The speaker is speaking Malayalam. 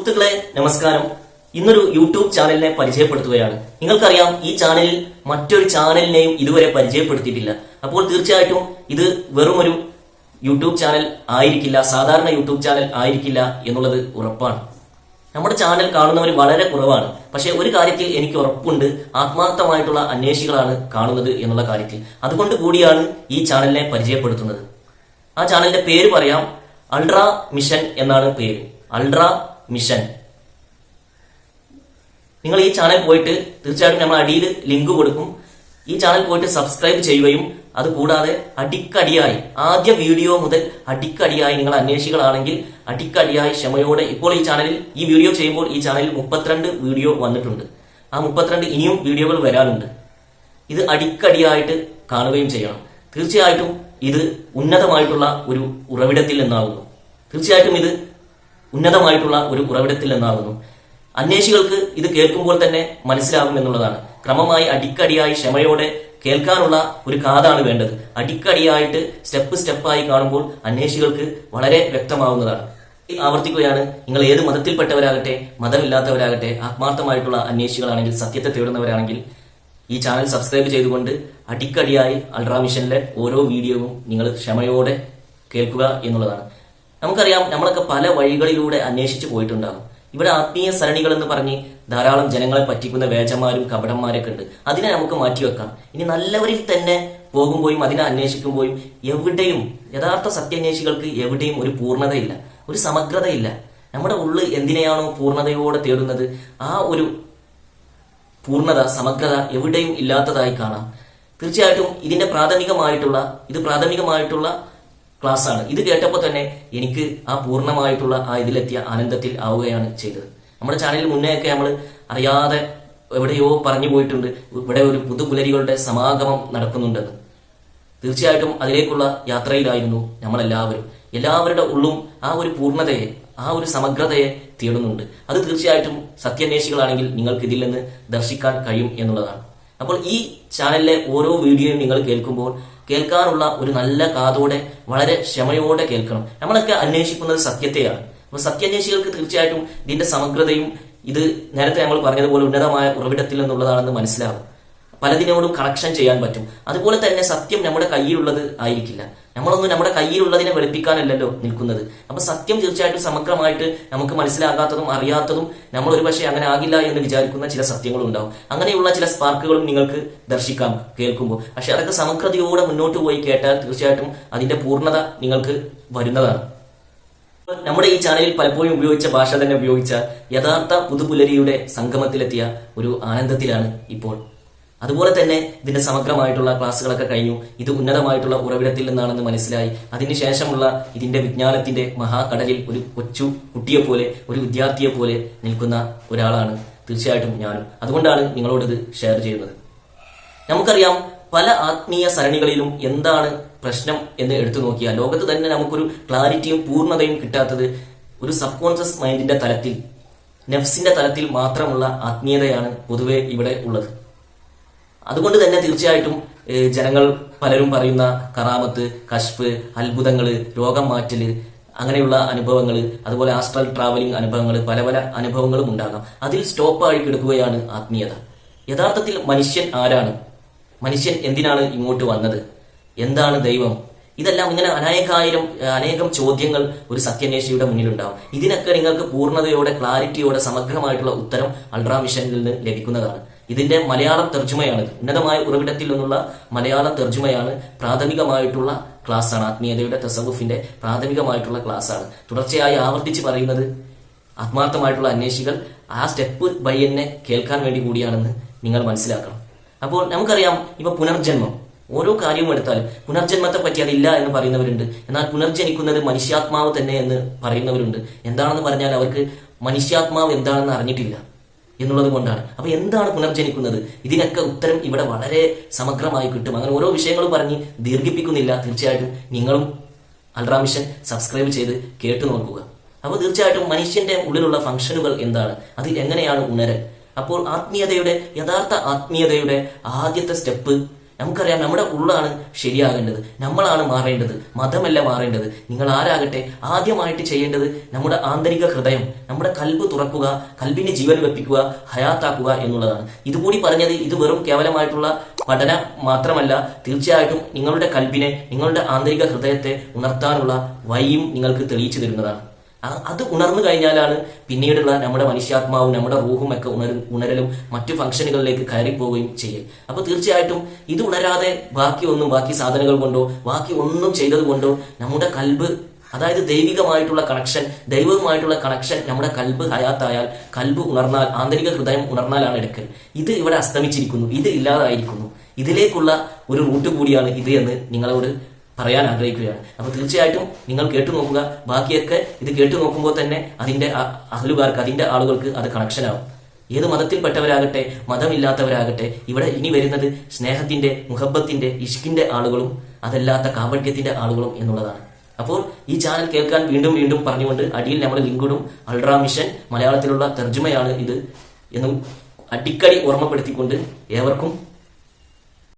സുഹൃത്തുക്കളെ നമസ്കാരം. ഇന്നൊരു യൂട്യൂബ് ചാനലിനെ പരിചയപ്പെടുത്തുകയാണ്. നിങ്ങൾക്കറിയാം, ഈ ചാനലിൽ മറ്റൊരു ചാനലിനെയും ഇതുവരെ പരിചയപ്പെടുത്തിയിട്ടില്ല. അപ്പോൾ തീർച്ചയായിട്ടും ഇത് വെറും ഒരു യൂട്യൂബ് ചാനൽ ആയിരിക്കില്ല, സാധാരണ യൂട്യൂബ് ചാനൽ ആയിരിക്കില്ല എന്നുള്ളത് ഉറപ്പാണ്. നമ്മുടെ ചാനൽ കാണുന്നവർ വളരെ കുറവാണ്. പക്ഷെ ഒരു കാര്യത്തിൽ എനിക്ക് ഉറപ്പുണ്ട്, ആത്മാർത്ഥമായിട്ടുള്ള അന്വേഷികളാണ് കാണുന്നത് എന്നുള്ള കാര്യത്തിൽ. അതുകൊണ്ട് കൂടിയാണ് ഈ ചാനലിനെ പരിചയപ്പെടുത്തുന്നത്. ആ ചാനലിന്റെ പേര് പറയാം, അൾട്രാ മിഷൻ എന്നാണ് പേര്. Ultra mission. നിങ്ങൾ ഈ ചാനൽ പോയിട്ട് തീർച്ചയായിട്ടും നമ്മൾ അടിയിൽ ലിങ്ക് കൊടുക്കും. ഈ ചാനൽ പോയിട്ട് സബ്സ്ക്രൈബ് ചെയ്യുകയും അതുകൂടാതെ അടിക്കടിയായി ആദ്യ വീഡിയോ മുതൽ അടിക്കടിയായി നിങ്ങൾ അന്വേഷികളാണെങ്കിൽ അടിക്കടിയായി ക്ഷമയോടെ, ഇപ്പോൾ ഈ ചാനലിൽ ഈ വീഡിയോ ചെയ്യുമ്പോൾ ഈ ചാനലിൽ 32 വീഡിയോ വന്നിട്ടുണ്ട്. ആ 32 ഇനിയും വീഡിയോകൾ വരാനുണ്ട്. ഇത് അടിക്കടിയായിട്ട് കാണുകയും ചെയ്യണം. തീർച്ചയായിട്ടും ഇത് ഉന്നതമായിട്ടുള്ള ഒരു ഉറവിടത്തിൽ നിന്നാകുന്നു. തീർച്ചയായിട്ടും ഇത് ഉന്നതമായിട്ടുള്ള ഒരു ഉറവിടത്തിൽ നിന്നാകുന്നു. അന്വേഷികൾക്ക് ഇത് കേൾക്കുമ്പോൾ തന്നെ മനസ്സിലാകും എന്നുള്ളതാണ്. ക്രമമായി അടിക്കടിയായി ക്ഷമയോടെ കേൾക്കാനുള്ള ഒരു കാതാണ് വേണ്ടത്. അടിക്കടിയായിട്ട് സ്റ്റെപ്പായി കാണുമ്പോൾ അന്വേഷികൾക്ക് വളരെ വ്യക്തമാവുന്നതാണ്. ആവർത്തിക്കുകയാണ്, നിങ്ങൾ ഏത് മതത്തിൽപ്പെട്ടവരാകട്ടെ മതമില്ലാത്തവരാകട്ടെ ആത്മാർത്ഥമായിട്ടുള്ള അന്വേഷികളാണെങ്കിൽ, സത്യത്തെ തേടുന്നവരാണെങ്കിൽ ഈ ചാനൽ സബ്സ്ക്രൈബ് ചെയ്തുകൊണ്ട് അടിക്കടിയായി അൾട്രാ മിഷനിലെ ഓരോ വീഡിയോവും നിങ്ങൾ ക്ഷമയോടെ കേൾക്കുക എന്നുള്ളതാണ്. നമുക്കറിയാം, നമ്മളൊക്കെ പല വഴികളിലൂടെ അന്വേഷിച്ചു പോയിട്ടുണ്ടാകും. ഇവിടെ ആത്മീയ സരണികൾ എന്ന് പറഞ്ഞ് ധാരാളം ജനങ്ങളെ പറ്റിക്കുന്ന വേജന്മാരും കപടന്മാരൊക്കെ ഉണ്ട്. അതിനെ നമുക്ക് മാറ്റിവെക്കാം. ഇനി നല്ലവരിൽ തന്നെ പോകുമ്പോഴും അതിനെ അന്വേഷിക്കുമ്പോഴും എവിടെയും യഥാർത്ഥ സത്യാന്വേഷികൾക്ക് എവിടെയും ഒരു പൂർണ്ണതയില്ല, ഒരു സമഗ്രതയില്ല. നമ്മുടെ ഉള്ളിൽ എന്തിനെയാണോ പൂർണ്ണതയോടെ തേടുന്നത്, ആ ഒരു പൂർണ്ണത, സമഗ്രത എവിടെയും ഇല്ലാത്തതായി കാണാം. തീർച്ചയായിട്ടും ഇതിന്റെ പ്രാഥമികമായിട്ടുള്ള ക്ലാസ് ആണ്. ഇത് കേട്ടപ്പോൾ തന്നെ എനിക്ക് ആ പൂർണ്ണമായിട്ടുള്ള ആ ഇതിലെത്തിയ ആനന്ദത്തിൽ ആവുകയാണ് ചെയ്തത്. നമ്മുടെ ചാനലിൽ മുന്നേയൊക്കെ നമ്മൾ അറിയാതെ എവിടെയോ പറഞ്ഞു പോയിട്ടുണ്ട്, ഇവിടെ ഒരു പുതുപുലരികളുടെ സമാഗമം നടക്കുന്നുണ്ടെന്ന്. തീർച്ചയായിട്ടും അതിലേക്കുള്ള യാത്രയിലായിരുന്നു നമ്മളെല്ലാവരും. എല്ലാവരുടെ ഉള്ളും ആ ഒരു പൂർണ്ണതയെ, ആ ഒരു സമഗ്രതയെ തേടുന്നുണ്ട്. അത് തീർച്ചയായിട്ടും സത്യാന്വേഷികളാണെങ്കിൽ നിങ്ങൾക്ക് ഇതിൽ നിന്ന് ദർശിക്കാൻ കഴിയും എന്നുള്ളതാണ്. അപ്പോൾ ഈ ചാനലിലെ ഓരോ വീഡിയോയും നിങ്ങൾ കേൾക്കുമ്പോൾ കേൾക്കാനുള്ള ഒരു നല്ല കാതോടെ, വളരെ ക്ഷമയോടെ കേൾക്കണം. നമ്മളൊക്കെ അന്വേഷിക്കുന്നത് സത്യത്തെയാണ്. അപ്പോൾ സത്യാന്വേഷികൾക്ക് തീർച്ചയായിട്ടും ഇതിന്റെ സമഗ്രതയും, ഇത് നേരത്തെ നമ്മൾ പറഞ്ഞതുപോലെ ഉന്നതമായ ഉറവിടത്തിൽ നിന്നുള്ളതാണെന്ന് മനസ്സിലാവും. പലതിനോടും കണക്ഷൻ ചെയ്യാൻ പറ്റും. അതുപോലെ തന്നെ സത്യം നമ്മുടെ കയ്യിലുള്ളത് ആയിരിക്കില്ല. നമ്മളൊന്നും നമ്മുടെ കയ്യിലുള്ളതിനെ വെളുപ്പിക്കാനല്ലല്ലോ നിൽക്കുന്നത്. അപ്പൊ സത്യം തീർച്ചയായിട്ടും സമഗ്രമായിട്ട് നമുക്ക് മനസ്സിലാകാത്തതും അറിയാത്തതും, നമ്മൾ ഒരു പക്ഷേ അങ്ങനെ ആകില്ല എന്ന് വിചാരിക്കുന്ന ചില സത്യങ്ങളും ഉണ്ടാവും. അങ്ങനെയുള്ള ചില സ്പാർക്കുകളും നിങ്ങൾക്ക് ദർശിക്കാം കേൾക്കുമ്പോൾ. പക്ഷെ അതൊക്കെ സമഗ്രതയോടെ മുന്നോട്ട് പോയി കേട്ടാൽ തീർച്ചയായിട്ടും അതിന്റെ പൂർണ്ണത നിങ്ങൾക്ക് വരുന്നതാണ്. നമ്മുടെ ഈ ചാനലിൽ പലപ്പോഴും ഉപയോഗിച്ച ഭാഷ തന്നെ ഉപയോഗിച്ച യഥാർത്ഥ പുതുപുലരിയുടെ സംഗമത്തിലെത്തിയ ഒരു ആനന്ദത്തിലാണ് ഇപ്പോൾ. അതുപോലെ തന്നെ ഇതിന്റെ സമഗ്രമായിട്ടുള്ള ക്ലാസ്സുകളൊക്കെ കഴിഞ്ഞു. ഇത് ഉന്നതമായിട്ടുള്ള ഉറവിടത്തിൽ നിന്നാണെന്ന് മനസ്സിലായി. അതിനുശേഷമുള്ള ഇതിന്റെ വിജ്ഞാനത്തിന്റെ മഹാകടലിൽ ഒരു കൊച്ചു കുട്ടിയെ പോലെ, ഒരു വിദ്യാർത്ഥിയെ പോലെ നിൽക്കുന്ന ഒരാളാണ് തീർച്ചയായിട്ടും ഞാനും. അതുകൊണ്ടാണ് നിങ്ങളോടിത് ഷെയർ ചെയ്യുന്നത്. നമുക്കറിയാം, പല ആത്മീയ സരണികളിലും എന്താണ് പ്രശ്നം എന്ന് എടുത്തു നോക്കിയാൽ ലോകത്ത് തന്നെ നമുക്കൊരു ക്ലാരിറ്റിയും പൂർണ്ണതയും കിട്ടാത്തത് ഒരു സബ് കോൺഷ്യസ് മൈൻഡിന്റെ തലത്തിൽ, നെഫ്സിന്റെ തലത്തിൽ മാത്രമുള്ള ആത്മീയതയാണ് പൊതുവെ ഇവിടെ ഉള്ളത്. അതുകൊണ്ട് തന്നെ തീർച്ചയായിട്ടും ജനങ്ങൾ പലരും പറയുന്ന കറാമത്ത്, കശ്ഫ്, അത്ഭുതങ്ങള്, രോഗം മാറ്റല്, അങ്ങനെയുള്ള അനുഭവങ്ങൾ, അതുപോലെ ആസ്ട്രൽ ട്രാവലിംഗ് അനുഭവങ്ങൾ, പല പല അനുഭവങ്ങളും ഉണ്ടാകാം. അതിൽ സ്റ്റോപ്പായി കിടക്കുകയാണ് ആത്മീയത. യഥാർത്ഥത്തിൽ മനുഷ്യൻ ആരാണ്? മനുഷ്യൻ എന്തിനാണ് ഇങ്ങോട്ട് വന്നത്? എന്താണ് ദൈവം? ഇതെല്ലാം ഇങ്ങനെ അനേകം ചോദ്യങ്ങൾ ഒരു സത്യാന്വേഷിയുടെ മുന്നിലുണ്ടാവും. ഇതിനൊക്കെ നിങ്ങൾക്ക് പൂർണ്ണതയോടെ, ക്ലാരിറ്റിയോടെ, സമഗ്രമായിട്ടുള്ള ഉത്തരം അൾട്രാ മിഷനിൽ നിന്ന് ലഭിക്കുന്നതാണ്. ഇതിന്റെ മലയാളം തർജ്ജമയാണ്. ഉന്നതമായ ഉറവിടത്തിൽ നിന്നുള്ള മലയാളം തർജ്ജമയാണ്. പ്രാഥമികമായിട്ടുള്ള ക്ലാസ്സാണ്. ആത്മീയതയുടെ തസവുഫിന്റെ പ്രാഥമികമായിട്ടുള്ള ക്ലാസ്സാണ്. തുടർച്ചയായി ആവർത്തിച്ച് പറയുന്നത് ആത്മാർത്ഥമായിട്ടുള്ള അന്വേഷികൾ ആ സ്റ്റെപ്പ് ബൈ തന്നെ കേൾക്കാൻ വേണ്ടി കൂടിയാണെന്ന് നിങ്ങൾ മനസ്സിലാക്കണം. അപ്പോൾ നമുക്കറിയാം, ഇപ്പൊ പുനർജന്മം, ഓരോ കാര്യവും എടുത്താലും പുനർജന്മത്തെ പറ്റി അതില്ല എന്ന് പറയുന്നവരുണ്ട്. എന്നാൽ പുനർജനിക്കുന്നത് മനുഷ്യാത്മാവ് തന്നെ എന്ന് പറയുന്നവരുണ്ട്. എന്താണെന്ന് പറഞ്ഞാൽ അവർക്ക് മനുഷ്യാത്മാവ് എന്താണെന്ന് അറിഞ്ഞിട്ടില്ല എന്നുള്ളത് കൊണ്ടാണ്. അപ്പൊ എന്താണ് പുനർജനിക്കുന്നത്? ഇതിനൊക്കെ ഉത്തരം ഇവിടെ വളരെ സമഗ്രമായി കിട്ടും. അങ്ങനെ ഓരോ വിഷയങ്ങളും പറഞ്ഞ് ദീർഘിപ്പിക്കുന്നില്ല. തീർച്ചയായിട്ടും നിങ്ങളും അൾട്രാ മിഷൻ സബ്സ്ക്രൈബ് ചെയ്ത് കേട്ടു നോക്കുക. അപ്പോൾ തീർച്ചയായിട്ടും മനുഷ്യന്റെ ഉള്ളിലുള്ള ഫംഗ്ഷനുകൾ എന്താണ്, അത് എങ്ങനെയാണ് ഉണരൽ? അപ്പോൾ യഥാർത്ഥ ആത്മീയതയുടെ ആദ്യത്തെ സ്റ്റെപ്പ് നമുക്കറിയാം നമ്മുടെ ഉള്ളാണ് ശരിയാകേണ്ടത്, നമ്മളാണ് മാറേണ്ടത്, മതമല്ല മാറേണ്ടത്. നിങ്ങൾ ആരാകട്ടെ ആദ്യമായിട്ട് ചെയ്യേണ്ടത് നമ്മുടെ ആന്തരിക ഹൃദയം, നമ്മുടെ കൽബ് തുറക്കുക, കൽബിന് ജീവൻ വെപ്പിക്കുക, ഹയാത്താക്കുക എന്നുള്ളതാണ്. ഇതുകൂടി പറഞ്ഞത് ഇത് വെറും കേവലമായിട്ടുള്ള പഠനം മാത്രമല്ല, തീർച്ചയായിട്ടും നിങ്ങളുടെ കൽബിനെ, നിങ്ങളുടെ ആന്തരിക ഹൃദയത്തെ ഉണർത്താനുള്ള വഴിയും നിങ്ങൾക്ക് തെളിയിച്ചു തരുന്നതാണ്. അത് ഉണർന്നു കഴിഞ്ഞാലാണ് പിന്നീടുള്ള നമ്മുടെ മനുഷ്യാത്മാവും നമ്മുടെ റൂഹും ഒക്കെ ഉണരലും മറ്റു ഫംഗ്ഷനുകളിലേക്ക് കയറിപ്പോവുകയും ചെയ്യും. അപ്പൊ തീർച്ചയായിട്ടും ഇത് ഉണരാതെ ബാക്കി സാധനങ്ങൾ കൊണ്ടോ ബാക്കി ഒന്നും ചെയ്തത് കൊണ്ടോ നമ്മുടെ കൽബ്, അതായത് ദൈവികമായിട്ടുള്ള കണക്ഷൻ, ദൈവവുമായിട്ടുള്ള കണക്ഷൻ നമ്മുടെ കൽബ് ഹയാത്തായാൽ, കൽബ് ഉണർന്നാൽ, ആന്തരിക ഹൃദയം ഉണർന്നാലാണ് എടുക്കൽ. ഇത് ഇവിടെ അസ്തമിച്ചിരിക്കുന്നു, ഇത് ഇല്ലാതായിരിക്കുന്നു. ഇതിലേക്കുള്ള ഒരു റൂട്ട് കൂടിയാണ് ഇത് എന്ന് നിങ്ങളോട് പറയാൻ ആഗ്രഹിക്കുകയാണ്. അപ്പൊ തീർച്ചയായിട്ടും നിങ്ങൾ കേട്ടു നോക്കുക. ബാക്കിയൊക്കെ ഇത് കേട്ടു നോക്കുമ്പോൾ തന്നെ അതിന്റെ അഹലുകാർക്ക്, അതിന്റെ ആളുകൾക്ക് അത് കണക്ഷനാവും. ഏത് മതത്തിൽപ്പെട്ടവരാകട്ടെ മതമില്ലാത്തവരാകട്ടെ, ഇവിടെ ഇനി വരുന്നത് സ്നേഹത്തിന്റെ, മുഹബത്തിന്റെ, ഇഷ്കിന്റെ ആളുകളും അതല്ലാത്ത കാപട്യത്തിന്റെ ആളുകളും എന്നുള്ളതാണ്. അപ്പോൾ ഈ ചാനൽ കേൾക്കാൻ വീണ്ടും വീണ്ടും പറഞ്ഞുകൊണ്ട് അടിയിൽ നമ്മൾ ലിങ്കിടും. അൾട്രാ മിഷൻ മലയാളത്തിലുള്ള തർജ്ജമയാണ് ഇത് എന്നും അടിക്കടി ഓർമ്മപ്പെടുത്തിക്കൊണ്ട് ഏവർക്കും